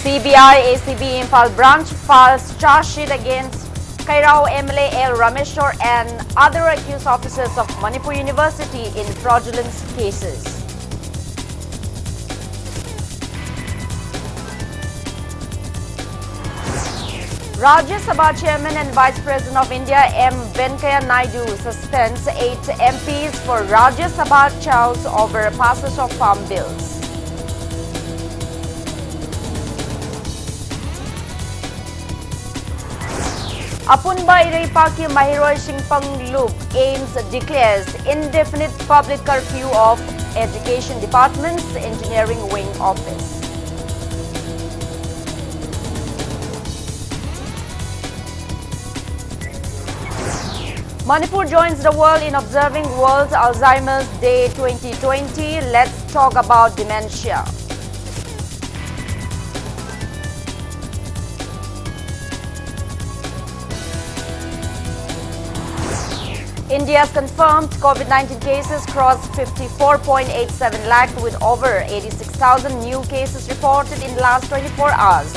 CBI ACB Imphal branch files charge sheet against Kairao MLA L. Rameshwar and other accused officers of Manipur University in fraudulent cases. Rajya Sabha Chairman and Vice President of India M. Venkaiah Naidu suspends 8 MPs for Rajya Sabha chows over passage of farm bills. Apunba Iraipaki Mahiroi Singpang Loop aims declares indefinite public curfew of Education Department's Engineering Wing Office. Manipur joins the world in observing World Alzheimer's Day 2020. Let's talk about dementia. India's confirmed COVID-19 cases crossed 54.87 lakh with over 86,000 new cases reported in the last 24 hours.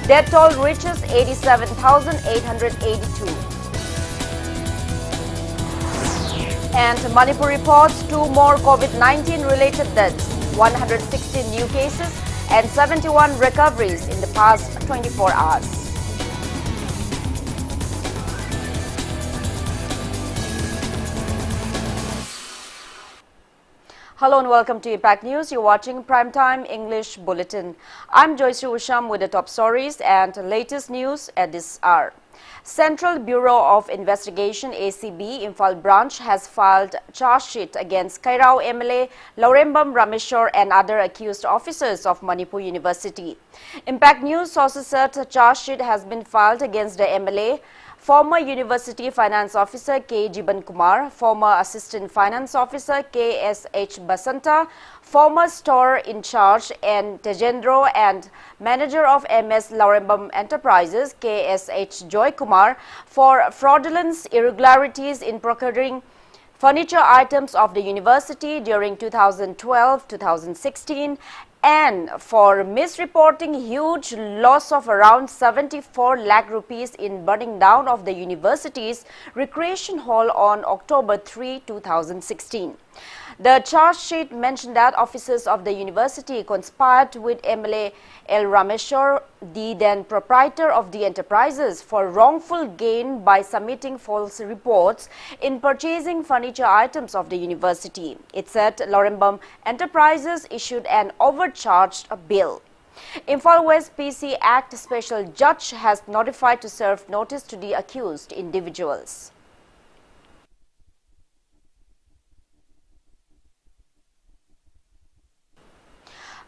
Death toll reaches 87,882. And Manipur reports 2 more COVID-19 related deaths, 160 new cases and 71 recoveries in the past 24 hours. Hello and welcome to Impact News. You're watching Primetime English Bulletin. I'm Joyshree Usham with the top stories and latest news at this hour. Central Bureau of Investigation ACB Imphal branch has filed charge sheet against Kairao MLA Laurembam Rameshwar and other accused officers of Manipur University. Impact News sources said a charge sheet has been filed against the MLA, former University Finance Officer K. Jiban Kumar, former Assistant Finance Officer K. S. H. Basanta, former Store in Charge N. Tejendro and Manager of MS Laurembam Enterprises K. S. H. Joy Kumar for fraudulent irregularities in procuring furniture items of the university during 2012-2016 and for misreporting huge loss of around 74 lakh rupees in burning down of the university's recreation hall on October 3, 2016. The charge sheet mentioned that officers of the university conspired with MLA L. Rameshwar, the then proprietor of the enterprises, for wrongful gain by submitting false reports in purchasing furniture items of the university. It said Laurembam Enterprises issued an overcharged bill. Imphal West PC Act Special Judge has notified to serve notice to the accused individuals.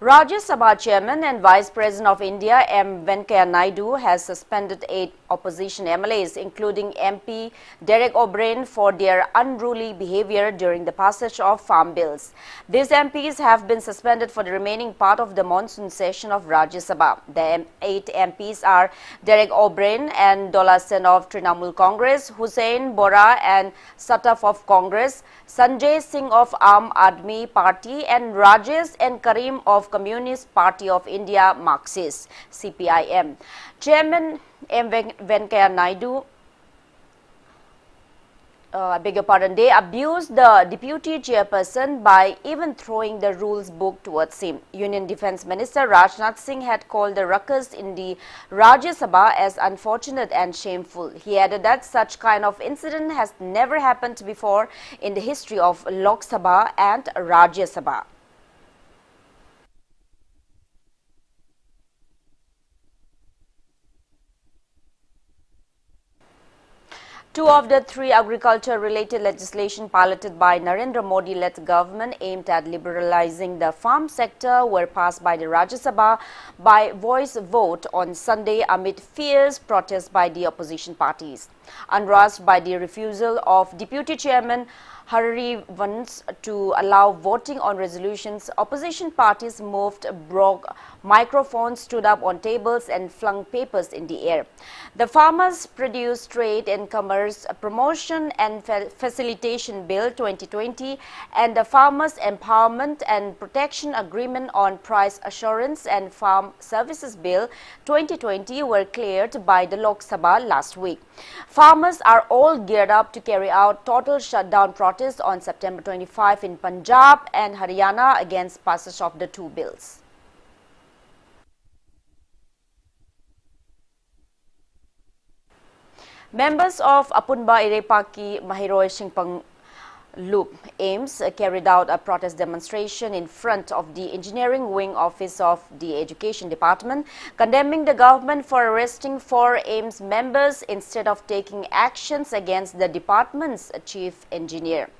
Rajya Sabha Chairman and Vice President of India M. Venkaiah Naidu has suspended 8 opposition MLAs, including MP Derek O'Brien, for their unruly behavior during the passage of farm bills. These MPs have been suspended for the remaining part of the monsoon session of Rajya Sabha. The 8 MPs are Derek O'Brien and Dola Sen of Trinamool Congress, Hussein Bora and Sataf of Congress, Sanjay Singh of Aam Aadmi Party and Rajesh and Karim of Communist Party of India Marxist CPIM. Chairman M. Venkaiah Naidu they abused the deputy chairperson by even throwing the rules book towards him. Union Defence Minister Rajnath Singh had called the ruckus in the Rajya Sabha as unfortunate and shameful. He added that such kind of incident has never happened before in the history of Lok Sabha and Rajya Sabha. Two of the 3 agriculture-related legislation piloted by Narendra Modi-led government aimed at liberalizing the farm sector were passed by the Rajya Sabha by voice vote on Sunday amid fierce protests by the opposition parties. Unrushed by the refusal of Deputy Chairman hurry wants to allow voting on resolutions, opposition parties moved, broke microphones, stood up on tables and flung papers in the air. The Farmers Produce Trade and Commerce Promotion and Facilitation Bill 2020 and the Farmers Empowerment and Protection Agreement on Price Assurance and Farm Services Bill 2020 were cleared by the Lok Sabha last week. Farmers are all geared up to carry out total shutdown protests on September 25 in Punjab and Haryana against passage of the two bills. Members of Apunba Irepaki Mahiroi Shingpang Loop AIMS carried out a protest demonstration in front of the Engineering Wing Office of the Education Department, condemning the government for arresting 4 AIMS members instead of taking actions against the department's chief engineer.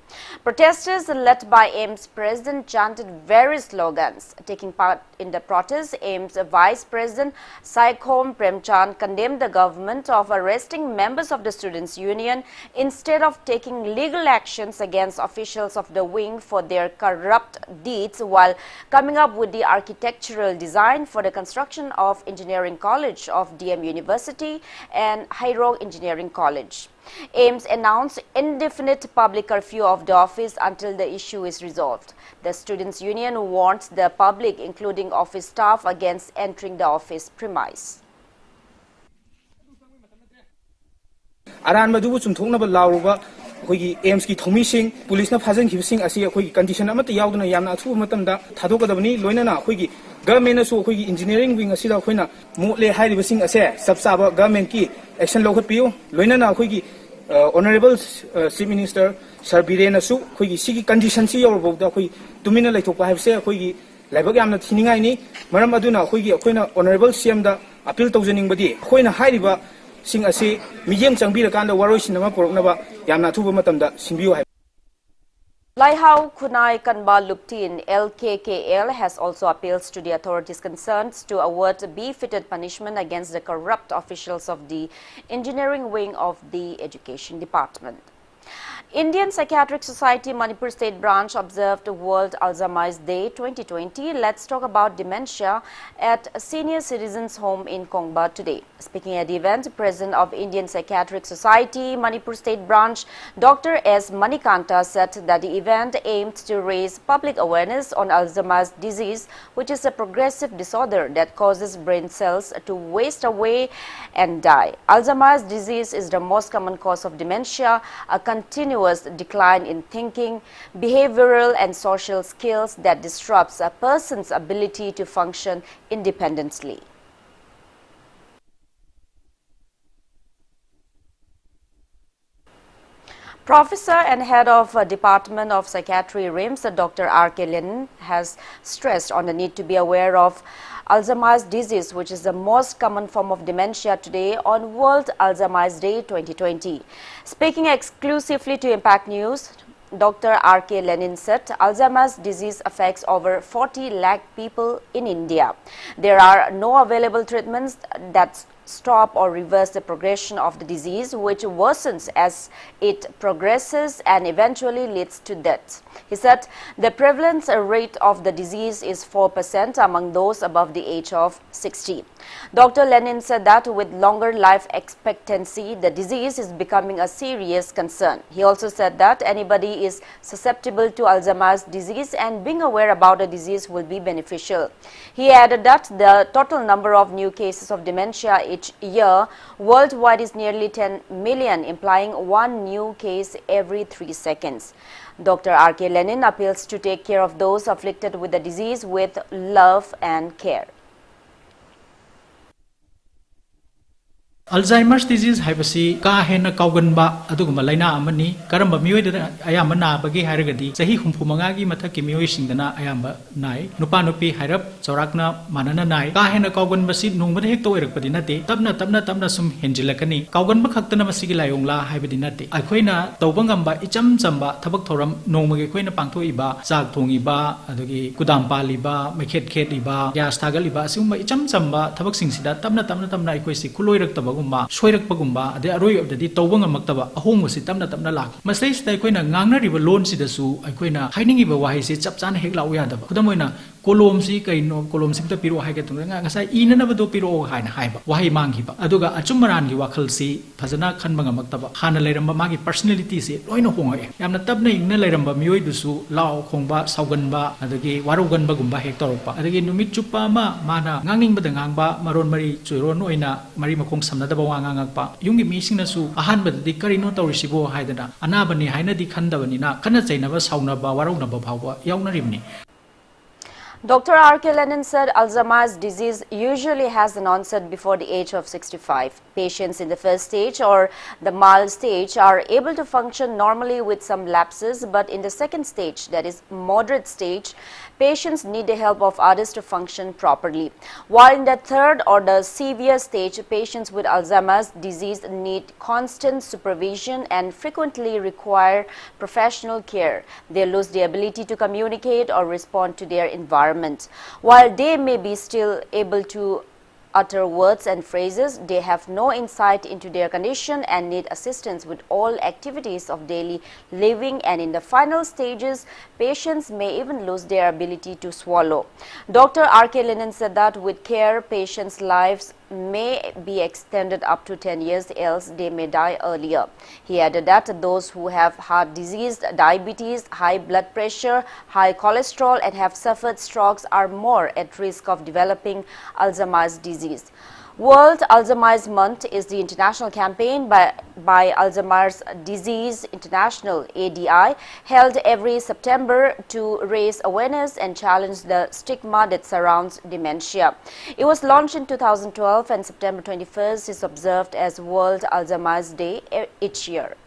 Protesters led by AIMS president chanted various slogans. Taking part in the protest, AIMS Vice President Saikhom Premchand condemned the government of arresting members of the Students' Union instead of taking legal actions against officials of the wing for their corrupt deeds, while coming up with the architectural design for the construction of Engineering College of DM University and Hairog Engineering College. AIMS announced indefinite public curfew of the office until the issue is resolved. The Students' Union warns the public, including office staff, against entering the office premise. AIMS ki thomi sing police na phajang khib sing asi akhoi condition amata yauduna yamna athu matam da thadokadabani loinana akhoi government na su akhoi engineering wing asida akhoina mole hairiba sing ase sabsaba government ki action lokhat piu loinana akhoi honorable chief minister sir Biren su akhoi sigi condition si yorbo da akhoi tumina laithokpa haibse akhoi laibak yamna thiningai ni maram aduna akhoi honorable CM da appeal tawjaning badi akhoina hairiba sing asi miyem changbira kanda waroi sinama poroknaba yamna thuba matamda singbiu hai. Laihau Kunai Kanba Luptin LKKL has also appeals to the authorities concerned to award befitted punishment against the corrupt officials of the engineering wing of the Education Department. Indian Psychiatric Society Manipur State Branch observed World Alzheimer's Day 2020. Let's talk about dementia at a senior citizens' home in Kongba today. Speaking at the event, President of Indian Psychiatric Society Manipur State Branch, Dr. S. Manikanta, said that the event aimed to raise public awareness on Alzheimer's disease, which is a progressive disorder that causes brain cells to waste away and die. Alzheimer's disease is the most common cause of dementia, a continuous decline in thinking, behavioral and social skills that disrupts a person's ability to function independently. Professor and head of Department of Psychiatry RIMS, Dr. R.K. Lenin, has stressed on the need to be aware of Alzheimer's disease, which is the most common form of dementia today, on World Alzheimer's Day 2020. Speaking exclusively to Impact News, Dr. R.K. Lenin said Alzheimer's disease affects over 40 lakh people in India. There are no available treatments that stop or reverse the progression of the disease, which worsens as it progresses and eventually leads to death. He said the prevalence rate of the disease is 4% among those above the age of 60. Dr. Lenin said that with longer life expectancy, the disease is becoming a serious concern. He also said that anybody is susceptible to Alzheimer's disease and being aware about the disease will be beneficial. He added that the total number of new cases of dementia each year worldwide is nearly 10 million, implying one new case every 3 seconds. Dr. R.K. Lenin appeals to take care of those afflicted with the disease with love and care. Alzheimer's disease haibasi ka hena kauganba aduguma laina amani karamba miyoidana ayamba nabagi hairagadi sahi 35 gi mathaki miyoisingdana ayamba nai nupa nupi hairap chaurakna manana nai ka hena kauganba si nungbada hek to oirakpadi nate tabna sum henjilakani kauganba khaktana masigi layongla haibadi nate akoina tawbangamba icham chamba thabak thoram nongmagi koina pangthoiba chak thongiba adugi kudam paliba makhet khetiba gas thagaliba asumba icham chamba thabak singsida tabna aikoisi kuloirak tabag gumba soirak pa gumba ade aroi of the tawang maktaba ahong si tamna tamna lak masai sta koina ngangna riba loan si da su aikoina hainingi ba wahi si chapchan hek law ya da kudamoina kolom si kaino kolom sim ta piro hai ka tunga ngasai ina na bado piro haina haiba wahi mangi ba aduga achumran gi wakhal si phajana khan banga maktaba khana leiramba magi personality si loina honga yamna tabna ingna leiramba mioi dusu law khongba sauganba adagi waruganba gumba hek torpa adagi numit chupa ma mana ngangning bada ngangba maron mari chuiron oina mari makong samna da bawa ngangakpa yungi mi singna su ahan bada di karino tawrisibo haidana anabani haina di khandabani na kana chainaba sauna ba waruna ba bhawa yauna rimni. Dr. R.K. Lennon said Alzheimer's disease usually has an onset before the age of 65. Patients in the first stage or the mild stage are able to function normally with some lapses, but in the second stage, that is moderate stage, patients need the help of others to function properly. While in the third or the severe stage, patients with Alzheimer's disease need constant supervision and frequently require professional care. They lose the ability to communicate or respond to their environment. While they may be still able to utter words and phrases, they have no insight into their condition and need assistance with all activities of daily living, and in the final stages, patients may even lose their ability to swallow. Dr. R.K. Lennon said that with care, patients' lives may be extended up to 10 years, else they may die earlier. He added that those who have heart disease, diabetes, high blood pressure, high cholesterol and have suffered strokes are more at risk of developing Alzheimer's disease. World Alzheimer's Month is the international campaign by Alzheimer's Disease International (ADI) held every September to raise awareness and challenge the stigma that surrounds dementia. It was launched in 2012 and September 21st is observed as World Alzheimer's Day each year.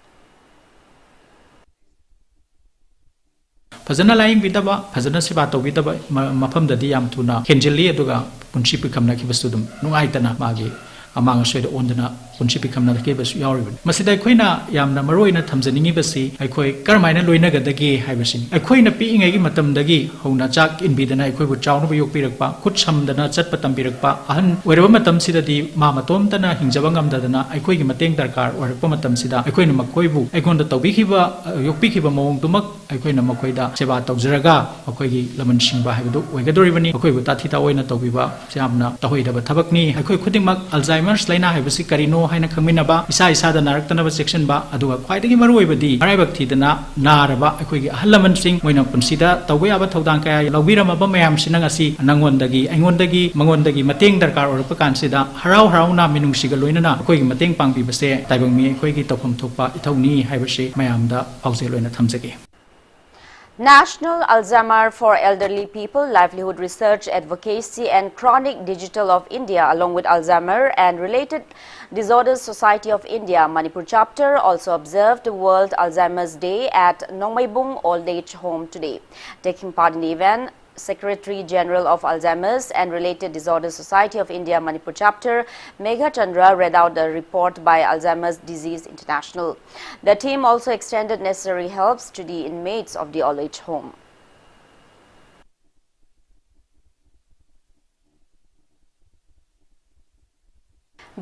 Fazana laing bidaba fazana siba to bidaba mafam dadi yam tuna kenjeli aduga punchi pikamna ki basudum nungai tana magi amang soida ondana punchi pikamna ke basu yauribin masida khoina yamna maroina thamjaningi basi aikhoi karmaina loina gadagi haibasini aikhoina pi ingai gi matam dagi hona chak inbidana aikhoi bu chawnu bu yokpirakpa khut samdana chatpa tambirakpa ahan oiraba matam sidadi ma matom tana hingjaba ngamdadana aikhoi gi mateng darkar oirapa matam sida aikhoina makoi bu aikonda tawbikhiba yokpikhiba mawong tumak aikhoina makoida seba tawjaraga akoi gi laman singba haibadu oigadoribani akoi bu tathita oina tawbiba jamna tahoidaba thabakni aikoi khudingmak Alzheimer's laina haibasi karino haina khangminaba isa isa da naraktanaba section ba aduga khwaidagi maru oibadi araibak thidana naraba aikoi gi ahalaman sing moina punsida tawbe aba thodang kaya lawbirama ba mayam sinang asi nangondagi aingondagi mangondagi mateng darkar orpa kansida harau harauna minungsiga loinana akoi gi mateng pangbi base taibangmi akoi gi tawpham thokpa ithawni haibase mayamda pauje loina thamjage. National Alzheimer for Elderly People, Livelihood Research, Advocacy and Chronic Digital of India, along with Alzheimer and Related Disorders Society of India, Manipur chapter, also observed World Alzheimer's Day at Nongmaibung Old Age Home today. Taking part in the event, Secretary General of Alzheimer's and Related Disorders Society of India, Manipur chapter, Megha Chandra read out the report by Alzheimer's Disease International. The team also extended necessary helps to the inmates of the old age home.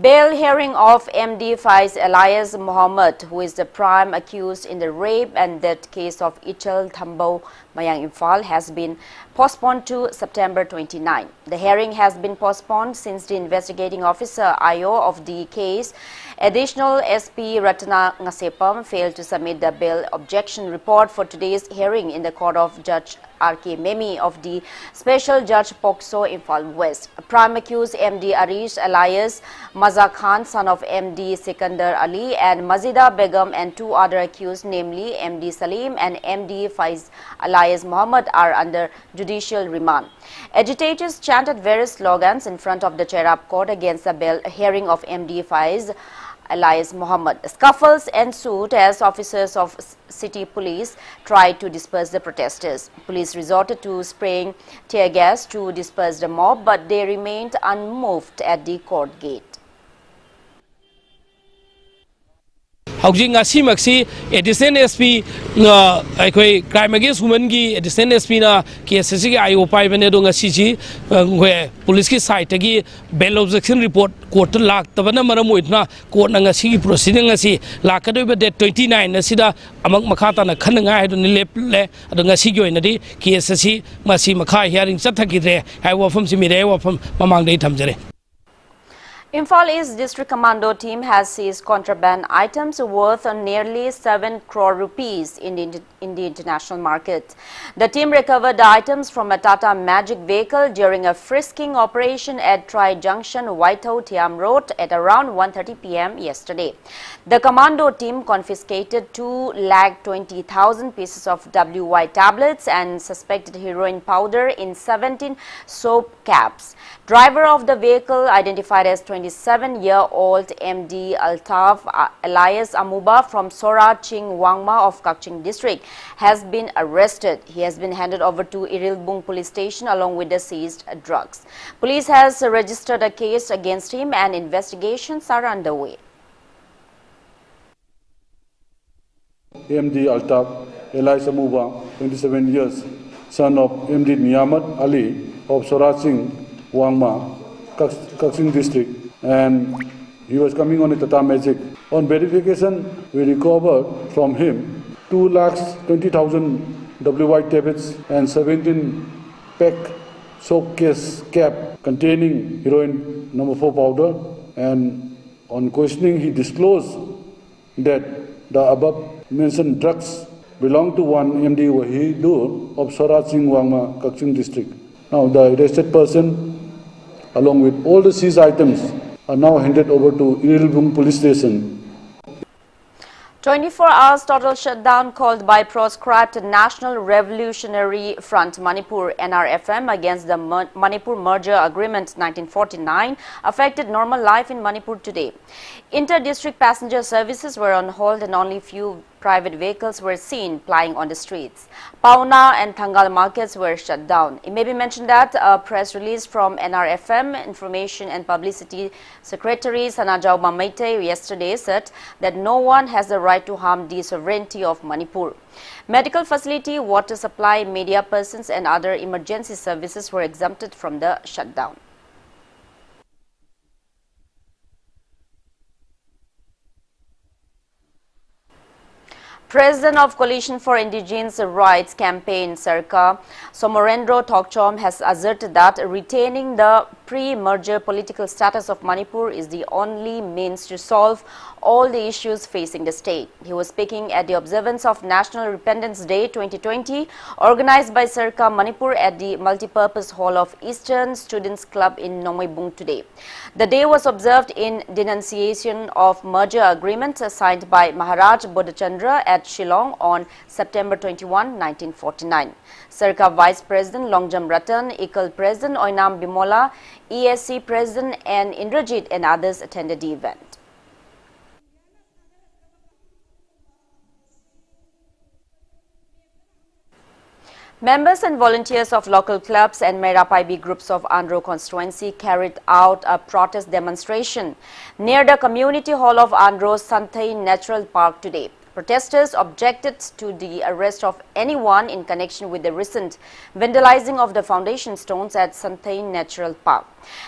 Bail hearing of MD Faiz Elias Muhammad, who is the prime accused in the rape and death case of Ichal Thambau Mayang Imphal, has been postponed to September 29. The hearing has been postponed since the investigating officer IO of the case, Additional SP Ratna Ngasepam, failed to submit the bail objection report for today's hearing in the court of Judge R.K. Memi of the Special Judge Pokso Imphal West. Prime accused MD Arish Elias Maza Khan, son of MD Sikandar Ali, and Mazida Begum, and two other accused, namely MD Salim and MD Faiz Elias Muhammad, are under judicial remand. Agitators chanted various slogans in front of the Cherab court against the bail hearing of MD Faiz Elias Muhammad. Scuffles ensued as officers of city police tried to disperse the protesters. Police resorted to spraying tear gas to disperse the mob, but they remained unmoved at the court gate. Housing Asimaxi, Edison SP, Crime Against Women, Edison SP, KSC, IOPI, Venedonga CG, where police site, bail objection report, court lock, the Vanamara Muitna, court Nangasi proceeding as he, Lakadu, dead 29, Nasida, among Makata, and Kananga, Nile, Adongasio in the day, KSC, Masi Makai hearing Satakire, I was from Simire, from Mamang de Tamjere. Imphal East District Commando team has seized contraband items worth nearly 7 crore rupees in the international market. The team recovered the items from a Tata Magic vehicle during a frisking operation at Tri Junction, Whitehall, Tiam Road at around 1:30 p.m. yesterday. The commando team confiscated 2,20,000 pieces of WY tablets and suspected heroin powder in 17 soap caps. Driver of the vehicle, identified as 27-year-old MD Altaf Elias Amuba from Sora Ching Wangma of Kakching district, has been arrested. He has been handed over to Irilbung police station along with the seized drugs. Police has registered a case against him and investigations are underway. MD Altaf Elias Amuba, 27 years, son of MD Niyamat Ali of Sora Ching Wangma, Kakching district, and he was coming on a Tata Magic. On verification, we recovered from him 2,20,000 WY tablets and 17 pack soap case cap containing heroin number 4 powder. And on questioning, he disclosed that the above mentioned drugs belong to one MD Wahidur of Sora Ching Wangma, Kakching district. Now, the arrested person, along with all the seized items, are now handed over to Irilbung police station. 24 hours total shutdown called by proscribed National Revolutionary Front Manipur NRFM against the Manipur Merger Agreement 1949 affected normal life in Manipur today. Inter-district passenger services were on hold and only few private vehicles were seen plying on the streets. Pauna and Thangal markets were shut down. It may be mentioned that a press release from NRFM Information and Publicity Secretary Sanajau Mamaite yesterday said that no one has the right to harm the sovereignty of Manipur. Medical facility, water supply, media persons and other emergency services were exempted from the shutdown. President of Coalition for Indigenous Rights Campaign, Sarkar Somorendro Thokchom, has asserted that retaining the pre-merger political status of Manipur is the only means to solve all the issues facing the state. He was speaking at the observance of National Independence Day 2020, organized by Sarkar Manipur at the Multipurpose Hall of Eastern Students Club in Nomaibung today. The day was observed in denunciation of merger agreement signed by Maharaj Bodhchandra at Shillong on September 21, 1949. Sarkar Vice President Longjam Ratan, ICAL President Oinam Bimola, ESC President and Indrajit and others attended the event. Members and volunteers of local clubs and Merapaibi groups of Andhra constituency carried out a protest demonstration near the community hall of Andhra's Santhai Natural Park today. Protesters objected to the arrest of anyone in connection with the recent vandalizing of the foundation stones at Santhai Natural Park.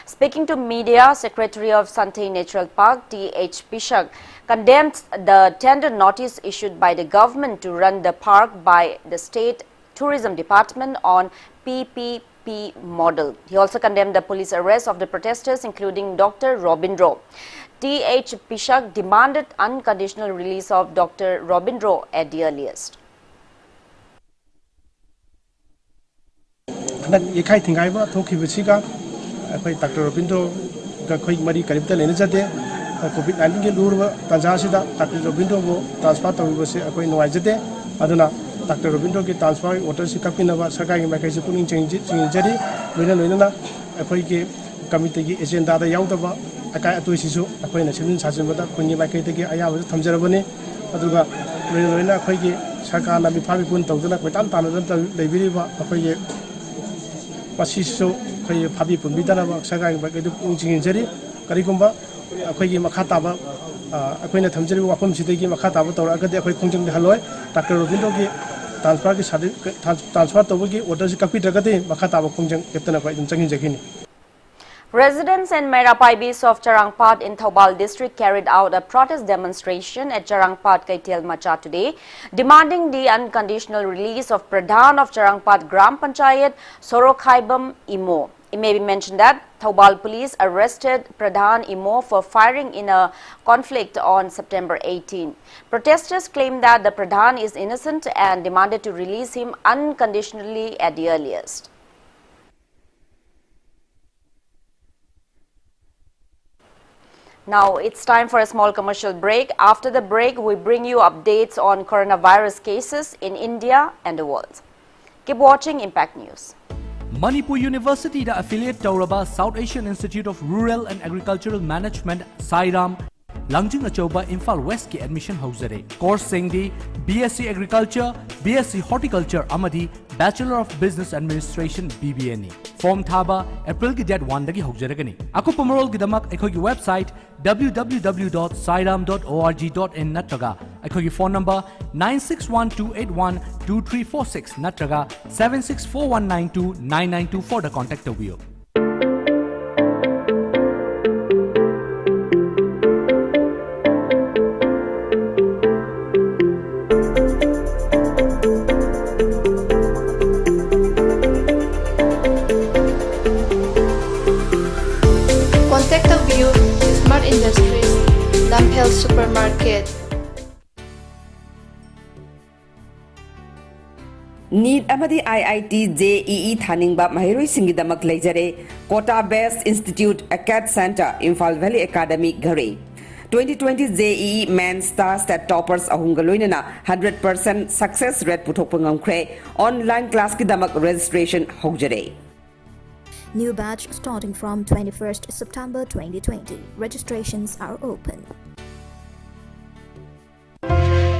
Speaking to media, Secretary of Santhai Natural Park, T.H. Pishak, condemned the tender notice issued by the government to run the park by the State Tourism Department on PPP model. He also condemned the police arrest of the protesters, including Dr. Robindro. T.H. Pishak demanded unconditional release of Dr. Robindro at the earliest. Dr. Robindro Mari Karipta Lenajade, COVID-19 ke Lurva, Tanzasida, Dr. Robindro transfer to Vivasi, Akoi Noajade, Adana, Dr. Robindro ki transfer, water Sikapinava, Sakai Makasi putting change Jedi, Luna, Akoiki committee agenda, the Yautava, Akai Atuisisu, Akoi National Sajamata, Kuni Makati, Ayawa, Tamjarabani, Aduga, Luna, Koiki, Sakana, Pipun, Togana, with Antana, the Viriva, Akoye, Pasiso, Papi Pumbitana, Sakai Makati, Jedi, Karikumba, ꯑꯩꯈꯣꯏꯒꯤ ꯃꯈꯥ ꯇꯥꯕ ꯑꯩꯈꯣꯏꯅ ꯊꯝꯖꯔꯤꯕ ꯋꯥꯐꯝꯁꯤꯗꯒꯤ ꯃꯈꯥ ꯇꯥꯕ ꯇꯧꯔꯛꯑꯒꯗꯤ ꯑꯩꯈꯣꯏ ꯈꯣꯡꯖꯪꯗ ꯍꯜꯂꯣꯏ doctor ꯔꯣꯕꯤꯟꯗ꯭ꯔꯣꯒꯤ transfer तौबगी order से कपीद्रगदि मखा ताबा खोंजंग लेप्तना को एकदम चंगिजखिनी Residents and Merapaibis of Charangpat in Thoubal district carried out a protest demonstration at Charangpat Kaitel Macha today, demanding the unconditional release of Pradhan of Charangpat Gram Panchayat Sorokhaibam Imo. It may be mentioned that Thoubal police arrested Pradhan Imo for firing in a conflict on September 18. Protesters claim that the Pradhan is innocent and demanded to release him unconditionally at the earliest. Now it's time for a small commercial break. After the break, we bring you updates on coronavirus cases in India and the world. Keep watching Impact News. Manipur University da affiliate Tauraba South Asian Institute of Rural and Agricultural Management Sairam Langjing Achoba Imphal West ki admission hauzare. Course singdi BSc Agriculture, BSc Horticulture amadi Bachelor of Business Administration BBA ni. Form thaba April ki date 1 dagi hauzaragani. Aku pamarol gidamak ekhogi website www.sairam.org.in natraga ekhogi phone number 9612812346 natraga 7641929924 da contact tabiyo. Contact of you, Smart Industries, Lamphel Supermarket. NEET amadi IIT JEE thaningba mahiroi singidamak leijare Kota Based Institute Acad Center Imphal Valley Academy Gare 2020 JEE Main Star Stat Toppers ahungaloinana 100% success rate puthokpa ngamkhre online class kidamak registration hogjare. New batch starting from 21st September 2020. Registrations are open.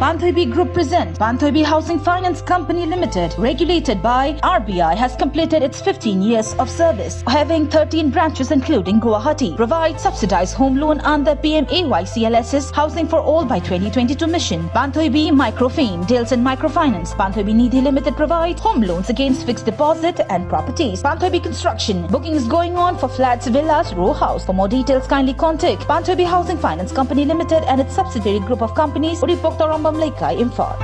Banthoibi Group presents Banthoibi Housing Finance Company Limited, regulated by RBI, has completed its 15 years of service, having 13 branches including Guwahati, provides subsidized home loan under PMAYCLS's Housing for All by 2022 mission. Banthoibi Microfin deals in microfinance. Banthoibi Nidhi Limited provides home loans against fixed deposit and properties. Banthoibi Construction, booking is going on for flats, villas, row house. For more details, kindly contact Banthoibi Housing Finance Company Limited and its subsidiary group of companies, Uripoktoram Mamlaikai Imphal.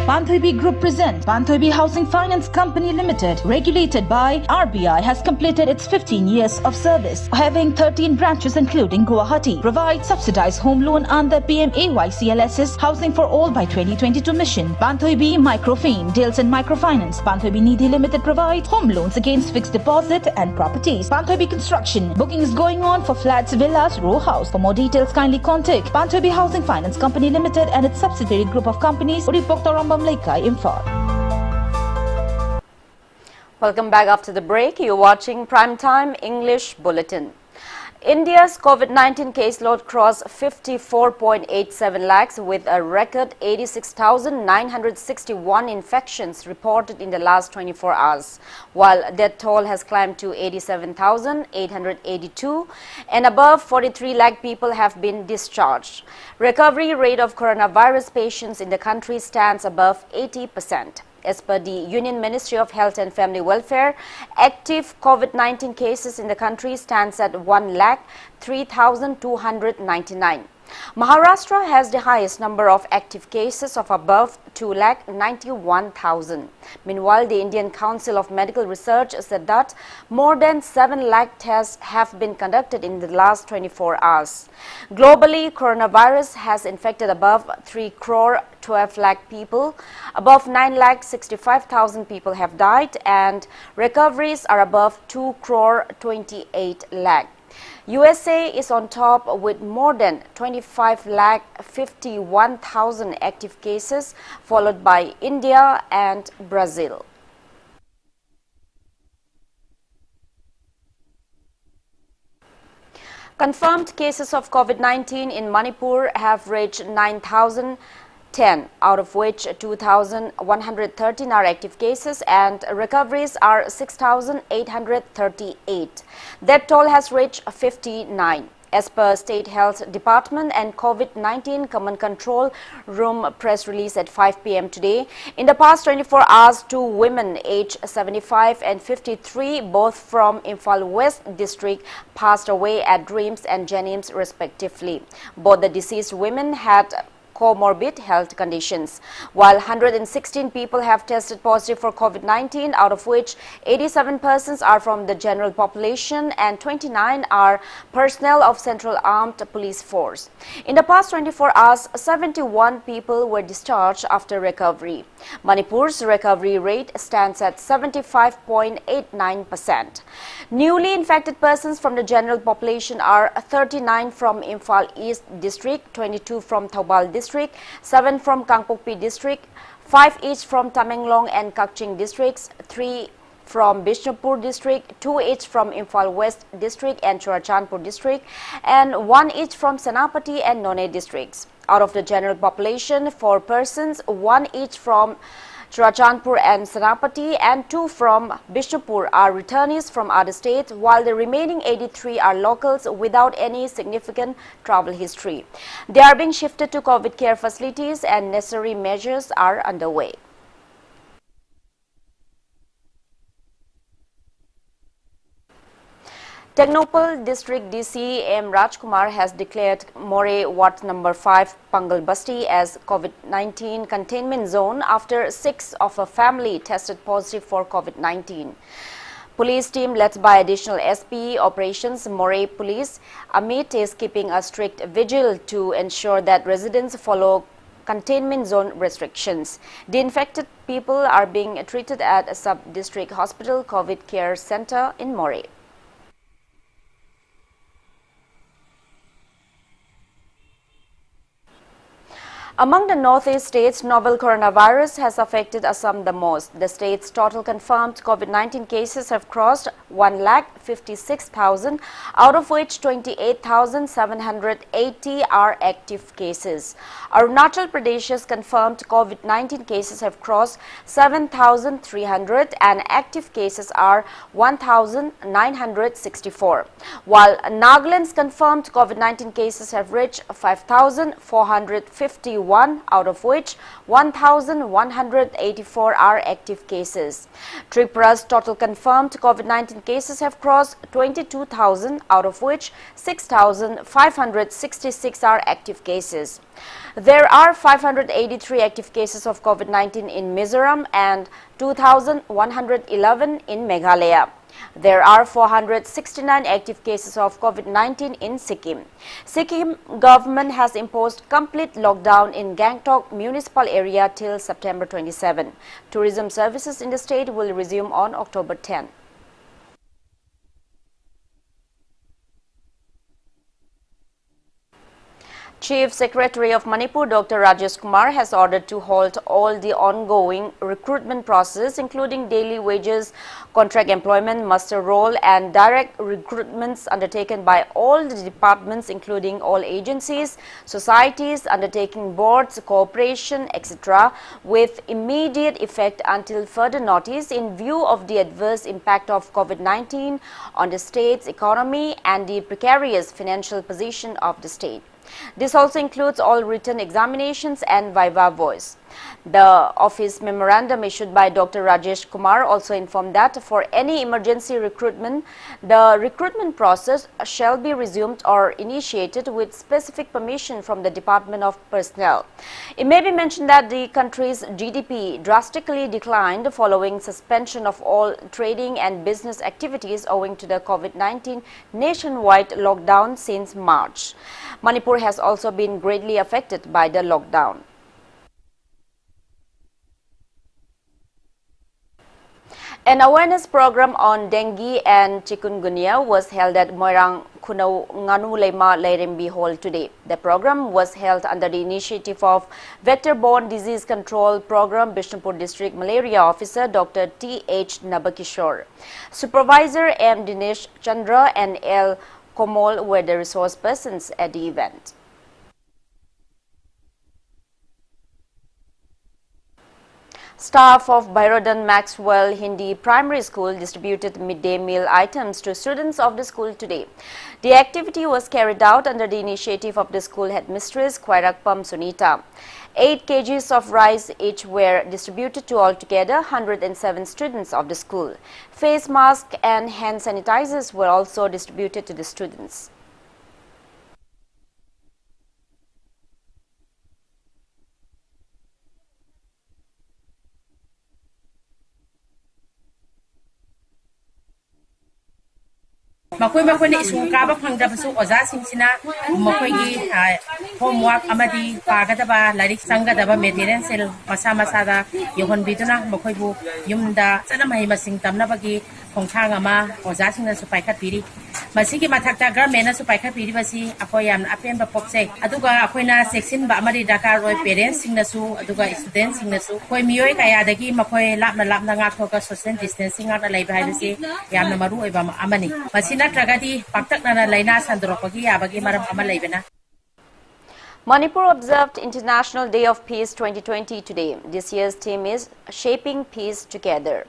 Banthoibi Group presents Banthoibi Housing Finance Company Limited, regulated by RBI, has completed its 15 years of service, having 13 branches including Guwahati, provides subsidized home loan under PMAYCLS's Housing for All by 2022 mission. Banthoibi Microfin deals in microfinance. Banthoibi Nidhi Limited provides home loans against fixed deposit and properties. Banthoibi Construction, booking is going on for flats, villas, row house. For more details, kindly contact Banthoibi Housing Finance Company Limited and its subsidiary group of companies, Uripoktoram Mamlaikai Imphal. Welcome back after the break. You're watching Primetime English Bulletin. India's COVID-19 caseload crossed 54.87 lakhs with a record 86,961 infections reported in the last 24 hours, while death toll has climbed to 87,882 and above 43 lakh people have been discharged. Recovery rate of coronavirus patients in the country stands above 80%. As per the Union Ministry of Health and Family Welfare, active COVID-19 cases in the country stands at 1,03,299. Maharashtra has the highest number of active cases of above 2,91,000. Meanwhile, the Indian Council of Medical Research said that more than 7 lakh tests have been conducted in the last 24 hours. Globally, coronavirus has infected above 3 crore 12 lakh people, above 9 lakh 65,000 people have died, and recoveries are above 2 crore 28 lakh. USA is on top with more than 25 lakh 51,000 active cases, followed by India and Brazil. Confirmed cases of COVID-19 in Manipur have reached 9,000 10, out of which 2,113 are active cases and recoveries are 6,838. That toll has reached 59. As per State Health Department and COVID-19 Command Control Room press release at 5 p.m. today, in the past 24 hours, 2 women aged 75 and 53, both from Imphal West District, passed away at Dreams and Jennings respectively. Both the deceased women had comorbid health conditions, while 116 people have tested positive for COVID-19, out of which 87 persons are from the general population and 29 are personnel of Central Armed Police Force. In the past 24 hours, 71 people were discharged after recovery. Manipur's recovery rate stands at 75.89%. Newly infected persons from the general population are 39 from Imphal East District, 22 from Thoubal District, 7 from Kangpokpi District, 5 each from Tamenglong and Kakching Districts, 3 from Bishnupur District, 2 each from Imphal West District and Churachandpur District, and 1 each from Senapati and None Districts. Out of the general population, 4 persons, 1 each from Churachandpur and Senapati and 2 from Bishnupur are returnees from other states, while the remaining 83 are locals without any significant travel history. They are being shifted to COVID care facilities and necessary measures are underway. Technopal District DC M. Rajkumar has declared More Ward number 5 Pangal Basti as COVID-19 containment zone after 6 of a family tested positive for COVID-19. Police team led by additional SP Operations More Police Amit is keeping a strict vigil to ensure that residents follow containment zone restrictions. The infected people are being treated at a sub-district hospital COVID care center in More. Among the northeast states, novel coronavirus has affected Assam the most. The state's total confirmed COVID-19 cases have crossed 1,56,000, out of which 28,780 are active cases. Arunachal Pradesh's confirmed COVID-19 cases have crossed 7,300 and active cases are 1,964, while Nagaland's confirmed COVID-19 cases have reached 5,451, out of which 1,184 are active cases. Tripura's total confirmed COVID-19 cases have crossed 22,000, out of which 6,566 are active cases. There are 583 active cases of COVID-19 in Mizoram and 2,111 in Meghalaya. There are 469 active cases of COVID-19 in Sikkim. Sikkim government has imposed complete lockdown in Gangtok municipal area till September 27. Tourism services in the state will resume on October 10. Chief Secretary of Manipur, Dr. Rajesh Kumar, has ordered to halt all the ongoing recruitment process, including daily wages, contract employment, muster roll, and direct recruitments undertaken by all the departments, including all agencies, societies, undertaking boards, cooperation, etc., with immediate effect until further notice, in view of the adverse impact of COVID-19 on the state's economy and the precarious financial position of the state. This also includes all written examinations and viva voce. The office memorandum issued by Dr. Rajesh Kumar also informed that for any emergency recruitment, the recruitment process shall be resumed or initiated with specific permission from the Department of Personnel. It may be mentioned that the country's GDP drastically declined following suspension of all trading and business activities owing to the COVID-19 nationwide lockdown since March. Manipur has also been greatly affected by the lockdown. An awareness program on dengue and chikungunya was held at Moirang Khunau Nganu Lema Lairembi Hall today. The program was held under the initiative of Vector-Borne Disease Control Program Bishnupur District Malaria Officer Dr. T.H. Nabakishore. Supervisor M. Dinesh Chandra and L. Komol were the resource persons at the event. Staff of Bhairodhan Maxwell Hindi Primary School distributed midday meal items to students of the school today. The activity was carried out under the initiative of the school headmistress Khairakpam Sunita. 8 kgs of rice each were distributed to altogether 107 students of the school. Face masks and hand sanitizers were also distributed to the students. Makoi na isu kaba phangdabasu oja singsina makoi gi homework amadi pagadaba larik sangadaba material masa da yohon biduna makoi bu yumda chana mai masing tamna bagi khongthang ama oja singna su paikhat piri masigi mathakta government na su paikhat piri basi akoi yam apen ba popse aduga akoi na section ba amadi dakar roi parents singna su aduga students singna su koi miyoi kaya dagi makoi lapna nga thoka social distancing nga lai ba basi yamna maru oiba amani masina Manipur observed International Day of Peace 2020 today. This year's theme is Shaping Peace Together.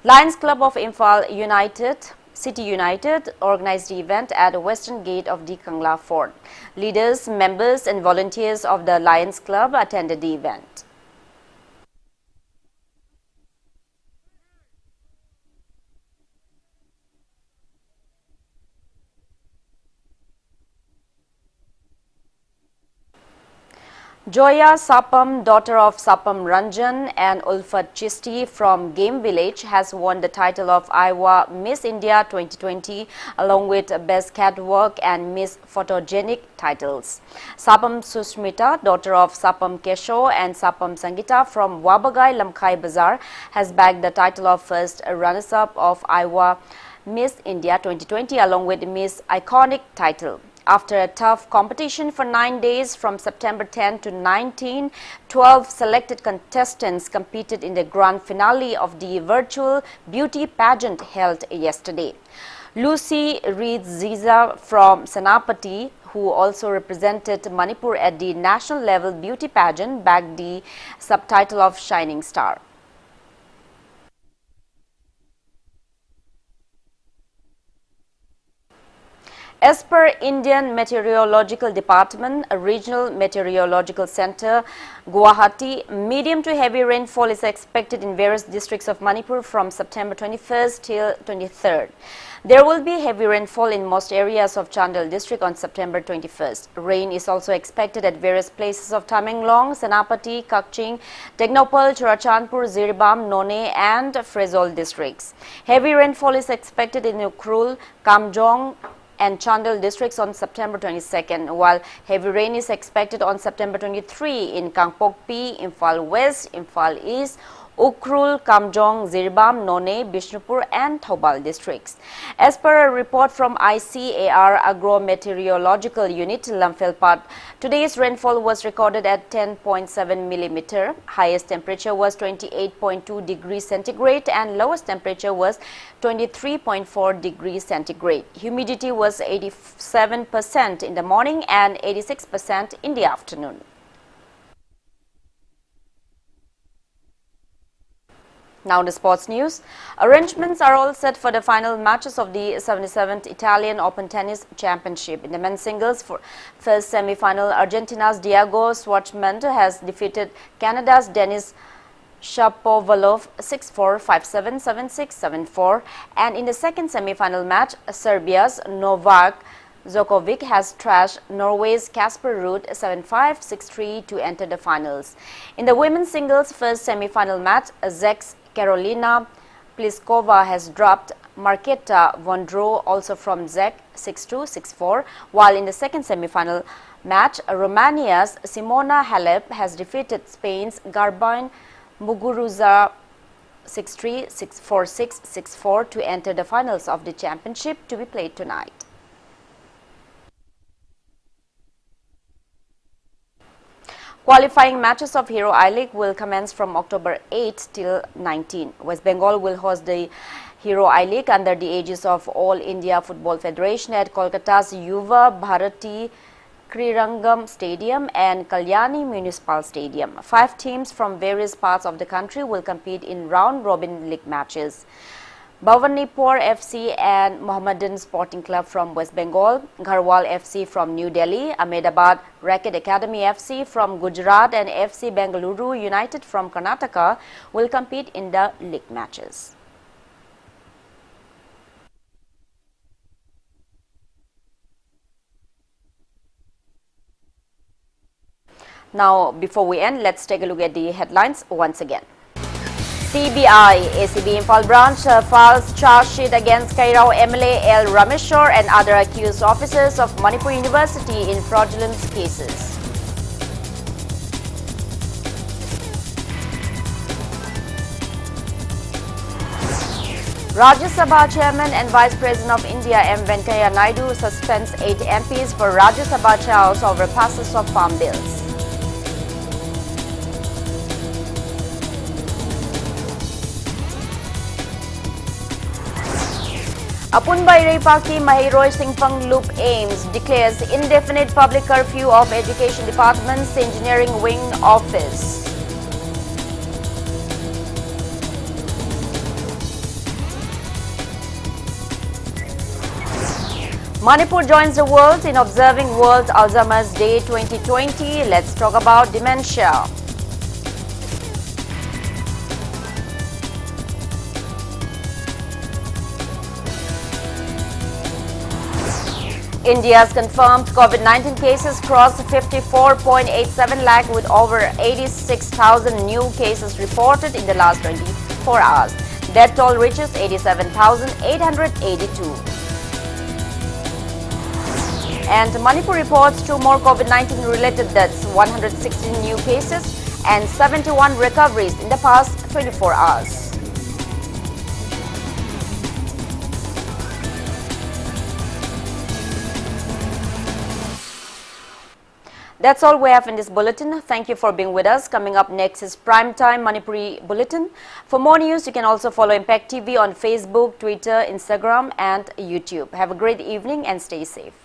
Lions Club of Imphal City United organized the event at the western gate of the Kangla Fort. Leaders, members and volunteers of the Lions Club attended the event. Joya Sapam, daughter of Sapam Ranjan and Ulfat Chisti from Game Village, has won the title of Iowa Miss India 2020 along with Best Catwalk and Miss Photogenic titles. Sapam Susmita, daughter of Sapam Kesho and Sapam Sangita from Wabagai Lamkai Bazar, has bagged the title of first runners-up of Iowa Miss India 2020 along with Miss Iconic title. After a tough competition for 9 days from September 10 to 19, 12 selected contestants competed in the grand finale of the virtual beauty pageant held yesterday. Lucy Reed Ziza from Senapati, who also represented Manipur at the national level beauty pageant, bagged the subtitle of Shining Star. As per Indian Meteorological Department, a regional meteorological center, Guwahati, medium to heavy rainfall is expected in various districts of Manipur from September 21st till 23rd. There will be heavy rainfall in most areas of Chandel district on September 21st. Rain is also expected at various places of Tamenglong, Senapati, Kakching, Teknopal, Churachandpur, Ziribam, None and Frezol districts. Heavy rainfall is expected in Ukrul, Kamjong, and Chandel districts on September 22nd, while heavy rain is expected on September 23 in Kangpokpi, Imphal West, Imphal East, Ukrul, Kamjong, Zirbam, None, Bishnupur and Thoubal districts. As per a report from ICAR Agro-Meteorological Unit, Lamphel, today's rainfall was recorded at 10.7 mm. Highest temperature was 28.2 degrees centigrade and lowest temperature was 23.4 degrees centigrade. Humidity was 87% in the morning and 86% in the afternoon. Now the sports news. Arrangements are all set for the final matches of the 77th Italian Open Tennis Championship. In the men's singles for first semi-final, Argentina's Diego Schwartzman has defeated Canada's Denis Shapovalov 6-4, 5-7, 7-6, 7-4. And in the second semi-final match, Serbia's Novak Djokovic has trashed Norway's Casper Ruud 7-5, 6-3 to enter the finals. In the women's singles first semi-final match, Czech's Karolina Pliskova has dropped Marketa Vondrousova, also from Czech, 6-2, 6-4, while in the second semi-final match, Romania's Simona Halep has defeated Spain's Garbiñe Muguruza 6-3, 6-4, 6, 6-4 to enter the finals of the championship to be played tonight. Qualifying matches of Hero I-League will commence from October 8 till 19. West Bengal will host the Hero I-League under the aegis of All India Football Federation at Kolkata's Yuva Bharati Krirangam Stadium and Kalyani Municipal Stadium. 5 teams from various parts of the country will compete in round-robin league matches. Manipur FC and Mohammedan Sporting Club from West Bengal, Garhwal FC from New Delhi, Ahmedabad Racket Academy FC from Gujarat and FC Bengaluru United from Karnataka will compete in the league matches. Now, before we end, let's take a look at the headlines once again. CBI, ACB Imphal branch files charge sheet against Kairao MLA L. Rameshwar and other accused officers of Manipur University in fraudulent cases. Rajya Sabha Chairman and Vice President of India M. Venkaiah Naidu suspends 8 MPs for Rajya Sabha chaos over passes of farm bills. Apunba Irepaki Mahiroi Singpang Loop Ames declares indefinite public curfew of Education Department's Engineering Wing Office. Manipur joins the world in observing World Alzheimer's Day 2020. Let's talk about dementia. India's confirmed COVID-19 cases crossed 54.87 lakh with over 86,000 new cases reported in the last 24 hours. Death toll reaches 87,882. And Manipur reports 2 more COVID-19 related deaths, 116 new cases and 71 recoveries in the past 24 hours. That's all we have in this bulletin. Thank you for being with us. Coming up next is Primetime Manipuri Bulletin. For more news, you can also follow Impact TV on Facebook, Twitter, Instagram and YouTube. Have a great evening and stay safe.